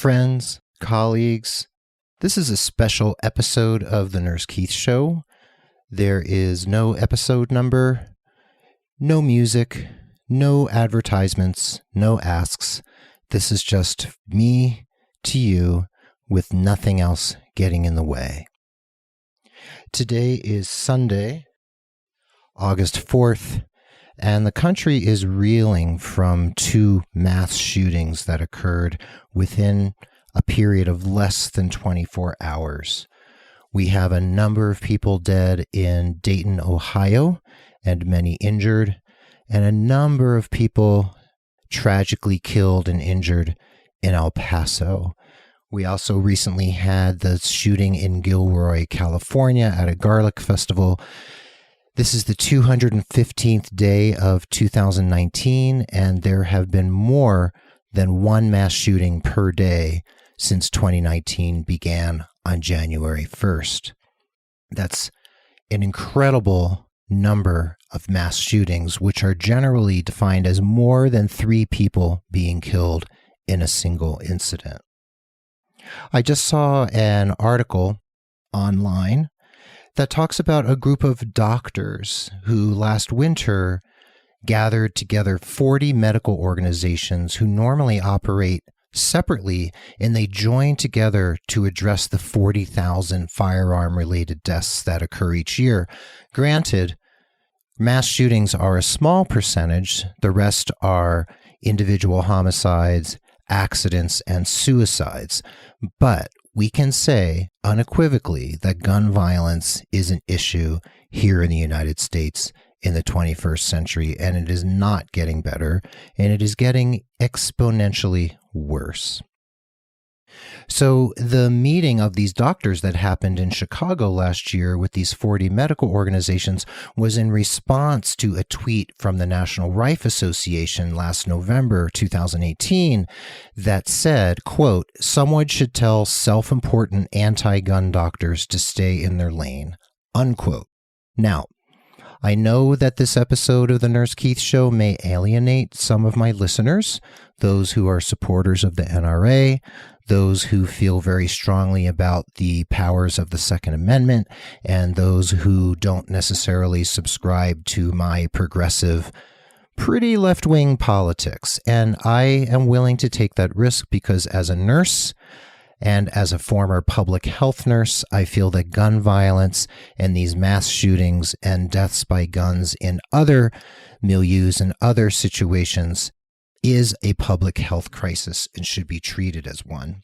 Friends, colleagues, this is a special episode of the Nurse Keith Show. There is no episode number, no music, no advertisements, no asks. This is just me to you with nothing else getting in the way. Today is Sunday, August 4th, and the country is reeling from two mass shootings that occurred within a period of less than 24 hours. We have a number of people dead in Dayton, Ohio, and many injured, and a number of people tragically killed and injured in El Paso. We also recently had the shooting in Gilroy, California at a garlic festival. This is the 215th day of 2019, and there have been more than one mass shooting per day since 2019 began on January 1st. That's an incredible number of mass shootings, which are generally defined as more than 3 people being killed in a single incident. I just saw an article online that talks about a group of doctors who last winter gathered together 40 medical organizations who normally operate separately, and they joined together to address the 40,000 firearm-related deaths that occur each year. Granted, mass shootings are a small percentage. The rest are individual homicides, accidents, and suicides. But we can say unequivocally that gun violence is an issue here in the United States in the 21st century, and it is not getting better, and it is getting exponentially worse. So the meeting of these doctors that happened in Chicago last year with these 40 medical organizations was in response to a tweet from the National Rifle Association last November 2018 that said, quote, "Someone should tell self-important anti-gun doctors to stay in their lane," unquote. Now, I know that this episode of the Nurse Keith Show may alienate some of my listeners, those who are supporters of the NRA, those who feel very strongly about the powers of the Second Amendment, and those who don't necessarily subscribe to my progressive, pretty left-wing politics. And I am willing to take that risk because as a nurse and as a former public health nurse, I feel that gun violence and these mass shootings and deaths by guns in other milieus and other situations is a public health crisis and should be treated as one.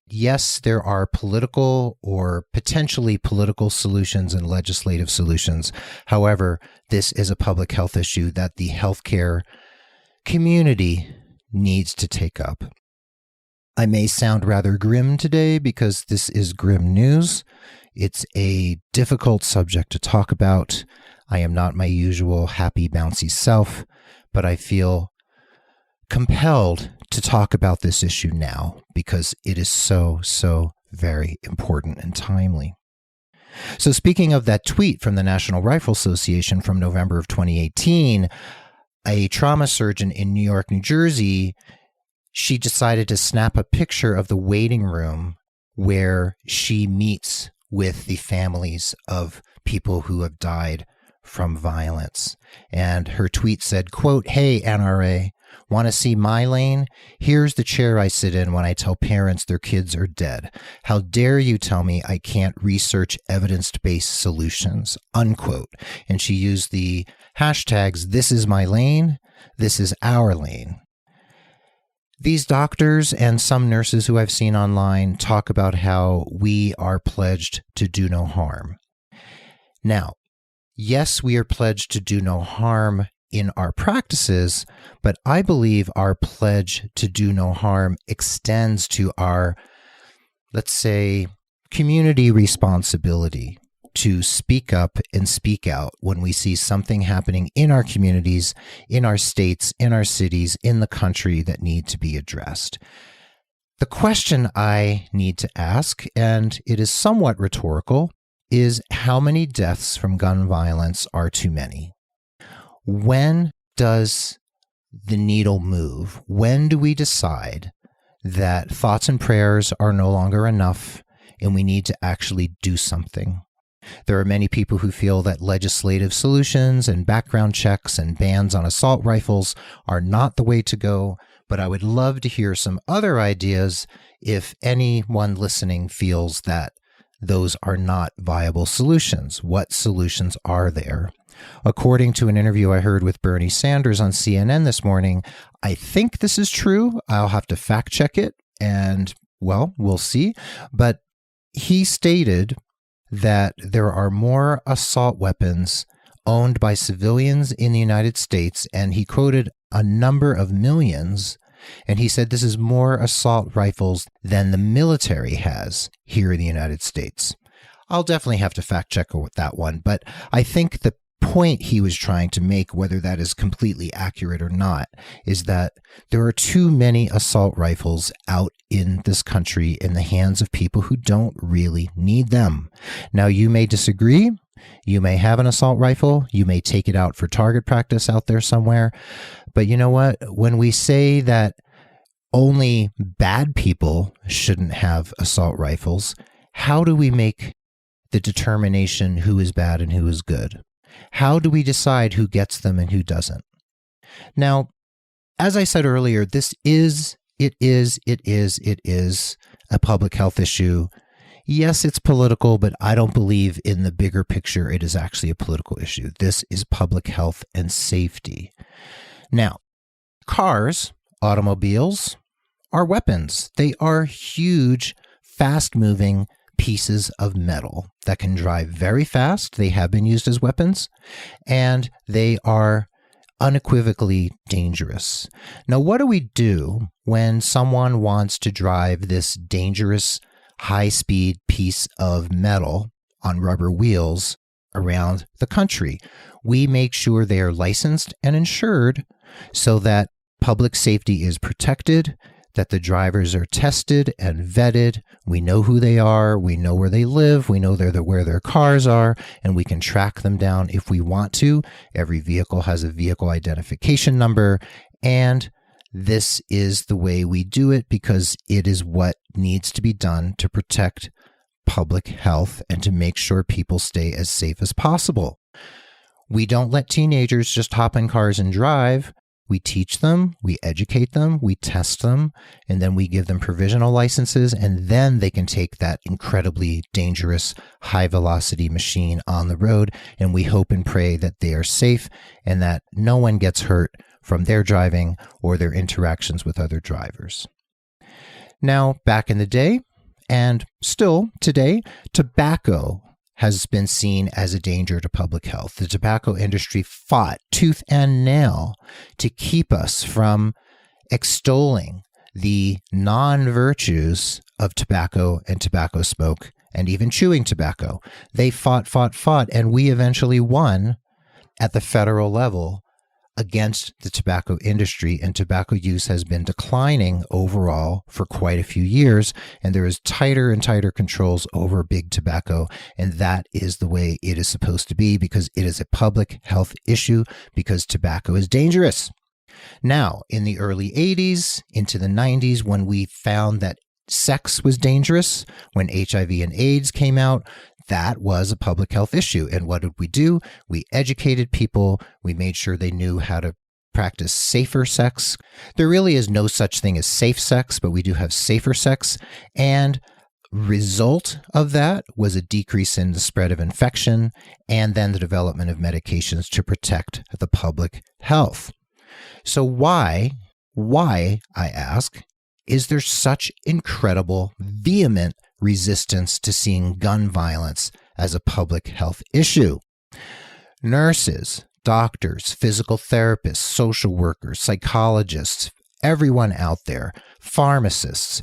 Yes, there are political or potentially political solutions and legislative solutions. However, this is a public health issue that the healthcare community needs to take up. I may sound rather grim today because this is grim news. It's a difficult subject to talk about. I am not my usual happy, bouncy self, but I feel compelled to talk about this issue now because it is so very important and timely. So speaking of that tweet from the National Rifle Association from November of 2018, a trauma surgeon in New York, New Jersey, she decided to snap a picture of the waiting room where she meets with the families of people who have died from violence. And her tweet said, quote, "Hey, NRA, want to see my lane? Here's the chair I sit in when I tell parents their kids are dead. How dare you tell me I can't research evidence-based solutions," unquote. And she used the hashtags, "This is my lane," "This is our lane." These doctors and some nurses who I've seen online talk about how we are pledged to do no harm. Now, yes, we are pledged to do no harm in our practices, but I believe our pledge to do no harm extends to our, let's say, community responsibility to speak up and speak out when we see something happening in our communities, in our states, in our cities, in the country that need to be addressed. The question I need to ask, and it is somewhat rhetorical, is how many deaths from gun violence are too many? When does the needle move? When do we decide that thoughts and prayers are no longer enough, and we need to actually do something. There are many people who feel that legislative solutions and background checks and bans on assault rifles are not the way to go, but I would love to hear some other ideas if anyone listening feels that those are not viable solutions. What solutions are there? According to an interview I heard with Bernie Sanders on CNN this morning, I think this is true. I'll have to fact check it, and, well, we'll see. But he stated that there are more assault weapons owned by civilians in the United States, and he quoted a number of millions, and he said this is more assault rifles than the military has here in the United States. I'll definitely have to fact check with that one, but I think the point he was trying to make, whether that is completely accurate or not, is that there are too many assault rifles out in this country in the hands of people who don't really need them. Now, you may disagree. You may have an assault rifle. You may take it out for target practice out there somewhere. But you know what? When we say that only bad people shouldn't have assault rifles, how do we make the determination who is bad and who is good? How do we decide who gets them and who doesn't? Now, as I said earlier, it is a public health issue. Yes, it's political, but I don't believe in the bigger picture it is actually a political issue. This is public health and safety. Now, cars, automobiles, are weapons. They are huge, fast-moving pieces of metal that can drive very fast. They have been used as weapons, and they are unequivocally dangerous. Now, what do we do when someone wants to drive this dangerous, high-speed piece of metal on rubber wheels around the country? We make sure they are licensed and insured so that public safety is protected, that the drivers are tested and vetted. We know who they are. We know where they live. We know where their cars are, and we can track them down if we want to. Every vehicle has a vehicle identification number, and this is the way we do it because it is what needs to be done to protect public health and to make sure people stay as safe as possible. We don't let teenagers just hop in cars and drive. We teach them, we educate them, we test them, and then we give them provisional licenses, and then they can take that incredibly dangerous high-velocity machine on the road, and we hope and pray that they are safe and that no one gets hurt from their driving or their interactions with other drivers. Now, back in the day, and still today, tobacco has been seen as a danger to public health. The tobacco industry fought tooth and nail to keep us from extolling the non-virtues of tobacco and tobacco smoke and even chewing tobacco. They fought, and we eventually won at the federal level against the tobacco industry, and tobacco use has been declining overall for quite a few years, and there is tighter and tighter controls over big tobacco, and that is the way it is supposed to be because it is a public health issue because tobacco is dangerous. Now, in the early 80s into the 90s, when we found that sex was dangerous, when HIV and AIDS came out, that was a public health issue. And what did we do? We educated people. We made sure they knew how to practice safer sex. There really is no such thing as safe sex, but we do have safer sex. And result of that was a decrease in the spread of infection and then the development of medications to protect the public health. So why, I ask, is there such incredible, vehement resistance to seeing gun violence as a public health issue? Nurses, doctors, physical therapists, social workers, psychologists, everyone out there, pharmacists,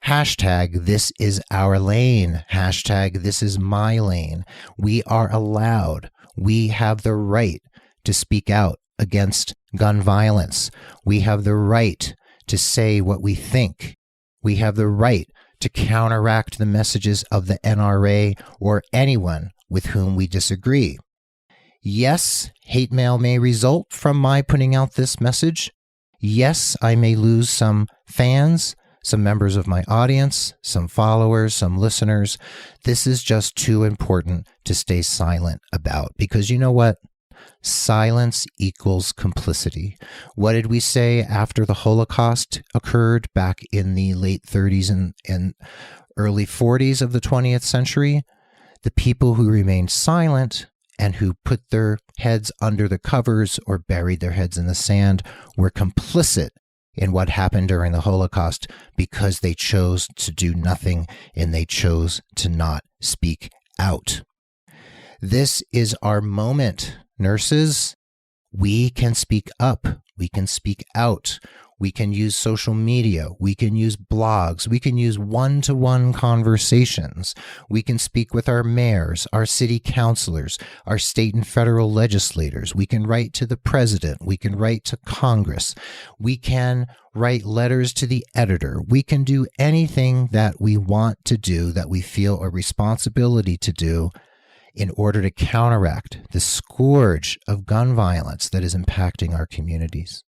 hashtag this is our lane, hashtag this is my lane. We are allowed, we have the right to speak out against gun violence. We have the right to say what we think. We have the right to counteract the messages of the NRA or anyone with whom we disagree. Yes, hate mail may result from my putting out this message. Yes, I may lose some fans, some members of my audience, some followers, some listeners, this is just too important to stay silent about, because you know what? Silence equals complicity. What did we say after the Holocaust occurred back in the late 30s and early 40s of the 20th century? The people who remained silent and who put their heads under the covers or buried their heads in the sand were complicit in what happened during the Holocaust because they chose to do nothing and they chose to not speak out. This is our moment, nurses. We can speak up. We can speak out. We can use social media. We can use blogs. We can use one-to-one conversations. We can speak with our mayors, our city councilors, our state and federal legislators. We can write to the president. We can write to Congress. We can write letters to the editor. We can do anything that we want to do, that we feel a responsibility to do, in order to counteract the scourge of gun violence that is impacting our communities.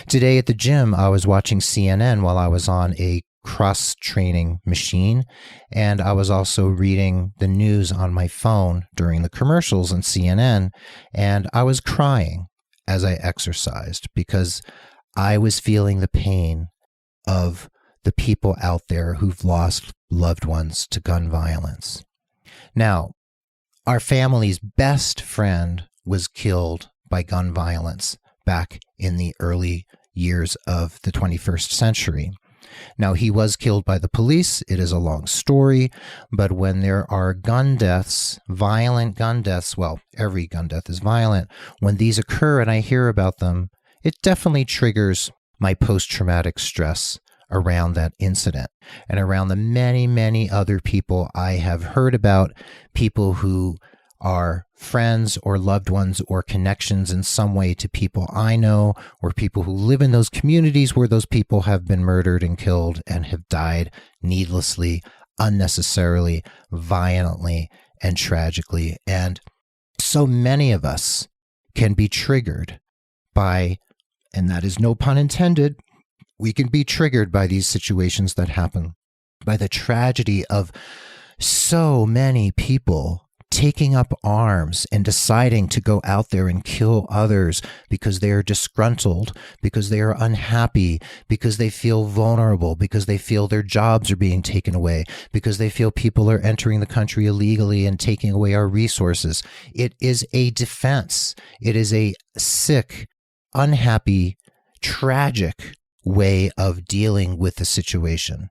Today at the gym, I was watching CNN while I was on a cross-training machine, and I was also reading the news on my phone during the commercials on CNN, and I was crying as I exercised because I was feeling the pain of the people out there who've lost loved ones to gun violence. Now, our family's best friend was killed by gun violence back in the early years of the 21st century. Now, he was killed by the police. It is a long story, but when there are gun deaths, violent gun deaths, well, every gun death is violent. When these occur and I hear about them, it definitely triggers my post-traumatic stress around that incident and around the many, many other people I have heard about, people who are friends or loved ones or connections in some way to people I know, or people who live in those communities where those people have been murdered and killed and have died needlessly, unnecessarily, violently, and tragically. And so many of us can be triggered by, and that is no pun intended, we can be triggered by these situations that happen, by the tragedy of so many people taking up arms and deciding to go out there and kill others because they are disgruntled, because they are unhappy, because they feel vulnerable, because they feel their jobs are being taken away, because they feel people are entering the country illegally and taking away our resources. It is a defense. It is a sick, unhappy, tragic way of dealing with the situation.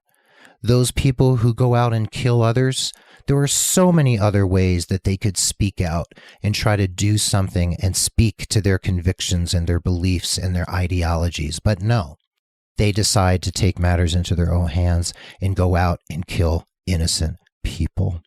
Those people who go out and kill others, there are so many other ways that they could speak out and try to do something and speak to their convictions and their beliefs and their ideologies. But no, they decide to take matters into their own hands and go out and kill innocent people.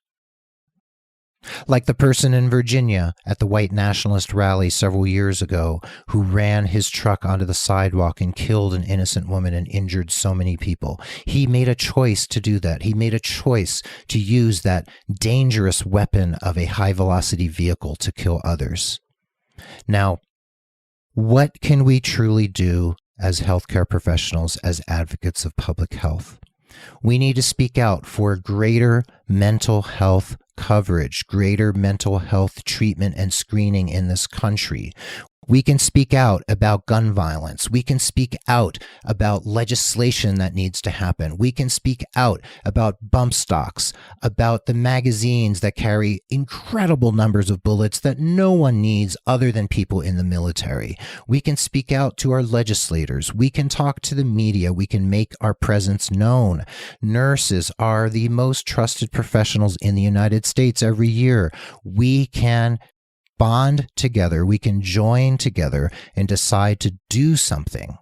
Like the person in Virginia at the white nationalist rally several years ago who ran his truck onto the sidewalk and killed an innocent woman and injured so many people. He made a choice to do that. He made a choice to use that dangerous weapon of a high-velocity vehicle to kill others. Now, what can we truly do as healthcare professionals, as advocates of public health? We need to speak out for greater mental health coverage, greater mental health treatment and screening in this country. We can speak out about gun violence. We can speak out about legislation that needs to happen. We can speak out about bump stocks, about the magazines that carry incredible numbers of bullets that no one needs other than people in the military. We can speak out to our legislators. We can talk to the media. We can make our presence known. Nurses are the most trusted professionals in the United States every year. We can bond together, we can join together and decide to do something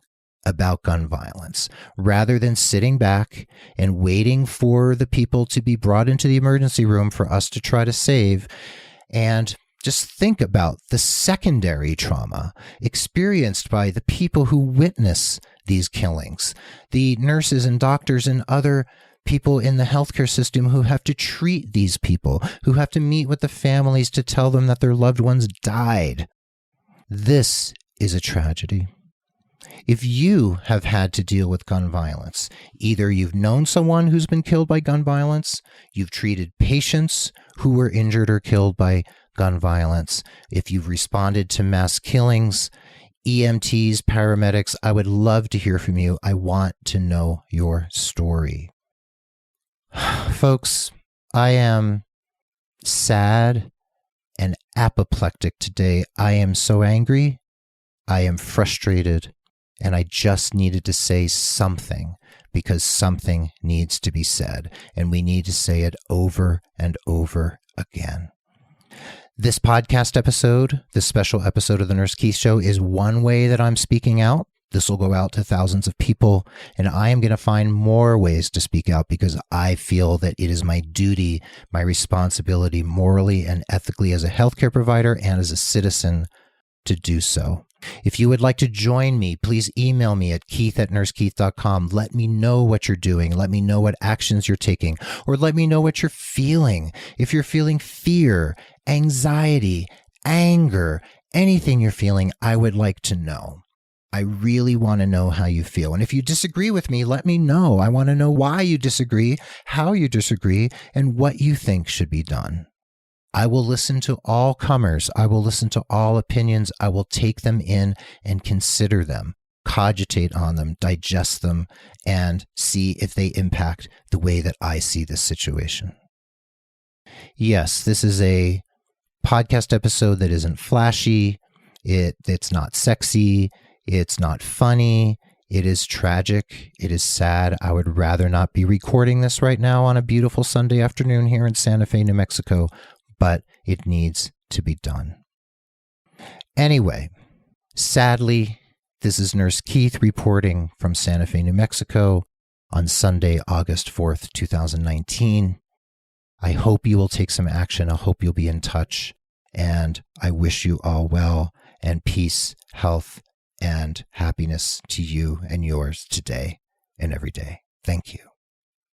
about gun violence rather than sitting back and waiting for the people to be brought into the emergency room for us to try to save. And just think about the secondary trauma experienced by the people who witness these killings, the nurses and doctors and other people in the healthcare system who have to treat these people, who have to meet with the families to tell them that their loved ones died. This is a tragedy. If you have had to deal with gun violence, either you've known someone who's been killed by gun violence, you've treated patients who were injured or killed by gun violence, if you've responded to mass killings, EMTs, paramedics, I would love to hear from you. I want to know your story. Folks, I am sad and apoplectic today. I am so angry. I am frustrated. And I just needed to say something because something needs to be said. And we need to say it over and over again. This podcast episode, this special episode of the Nurse Keith Show, is one way that I'm speaking out. This will go out to thousands of people, and I am going to find more ways to speak out because I feel that it is my duty, my responsibility morally and ethically as a healthcare provider and as a citizen to do so. If you would like to join me, please email me at keith@nursekeith.com. Let me know what you're doing. Let me know what actions you're taking, or let me know what you're feeling. If you're feeling fear, anxiety, anger, anything you're feeling, I would like to know. I really want to know how you feel. And if you disagree with me, let me know. I want to know why you disagree, how you disagree, and what you think should be done. I will listen to all comers. I will listen to all opinions. I will take them in and consider them, cogitate on them, digest them, and see if they impact the way that I see this situation. Yes, this is a podcast episode that isn't flashy. It's not sexy. It's not funny. It is tragic. It is sad. I would rather not be recording this right now on a beautiful Sunday afternoon here in Santa Fe, New Mexico, but it needs to be done. Anyway, sadly, this is Nurse Keith reporting from Santa Fe, New Mexico on Sunday, August 4th, 2019. I hope you will take some action. I hope you'll be in touch. And I wish you all well and peace, health, and happiness to you and yours today and every day. Thank you.